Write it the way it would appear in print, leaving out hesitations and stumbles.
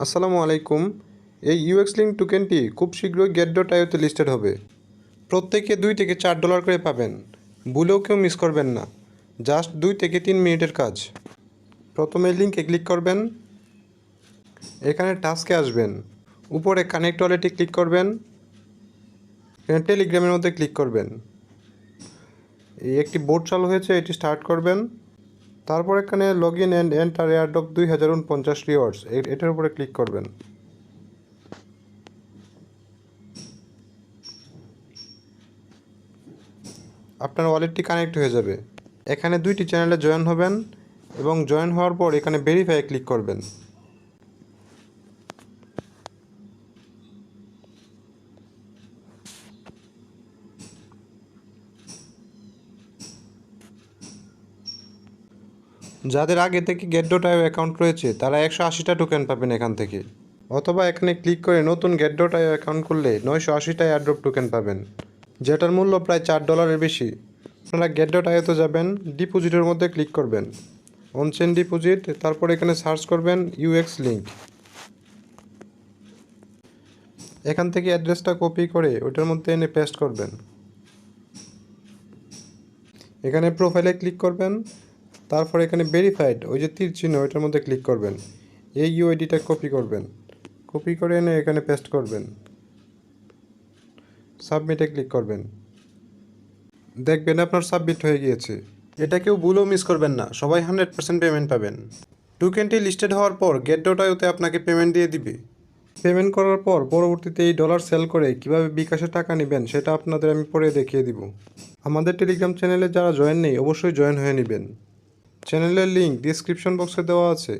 আসসালামু আলাইকুম। এই ইউএক্স লিঙ্ক টোকেনটি খুব শীঘ্রই get.io তে লিস্টেড হবে। প্রত্যেকে 2 থেকে $4 করে পাবেন। ভুলেও কেউ মিস করবেন না। জাস্ট 2 থেকে 3 মিনিটের কাজ। প্রথমে লিঙ্কে ক্লিক করবেন। এখানে টাস্কে আসবেন। উপরে কানেক্ট ওয়ালেটে ক্লিক করবেন। এখানে টেলিগ্রামের মধ্যে ক্লিক করবেন। এই একটি বোট চালু হয়েছে, এটি স্টার্ট করবেন। তারপর এখানে log in and enter airdrop 2049 rewards, এটার উপরে ক্লিক করবেন। আপনার ওয়ালেটটি কানেক্ট হয়ে যাবে। এখানে 2টি চ্যানেলে জয়েন হবেন এবং জয়েন হওয়ার পর এখানে ভেরিফাই ক্লিক করবেন। যাদের আগে থেকে get.io অ্যাকাউন্ট রয়েছে তারা 180টা টোকেন পাবেন এখান থেকে, অথবা এখানে ক্লিক করে নতুন get.io অ্যাকাউন্ট করলে 980টা এয়ারড্রপ টোকেন পাবেন, যেটার মূল্য প্রায় $4 বেশি। আপনারা get.io তে যাবেন, ডিপোজিটের মধ্যে ক্লিক করবেন, অনচেন ডিপোজিট, তারপর এখানে সার্চ করবেন ইউএক্স লিঙ্ক। এখান থেকে অ্যাড্রেসটা কপি করে ওটার মধ্যে এনে পেস্ট করবেন। এখানে প্রোফাইলে ক্লিক করবেন, তারপর এখানে ভেরিফাইড ওই যে তীর চিহ্ন ওইটার মধ্যে ক্লিক করবেন। এই ইউআইডিটা কপি করবেন, কপি করে এনে এখানে পেস্ট করবেন, সাবমিটে ক্লিক করবেন। দেখবেন আপনার সাবমিট হয়ে গিয়েছে। এটা কেউ ভুলেও মিস করবেন না, সবাই 100% পেমেন্ট পাবেন। টোকেনটি লিস্টেড হওয়ার পর get.io তে আপনাকে পেমেন্ট দিয়ে দিবে। পেমেন্ট করার পর পরবর্তীতে এই ডলার সেল করে কিভাবে বিকাশে টাকা নেবেন সেটা আপনাদের আমি পরে দেখিয়ে দিব। আমাদের টেলিগ্রাম চ্যানেলে যারা জয়েন নেই অবশ্যই জয়েন হয়ে নেবেন। চ্যানেলের লিঙ্ক ডিসক্রিপশন বক্সে দেওয়া আছে।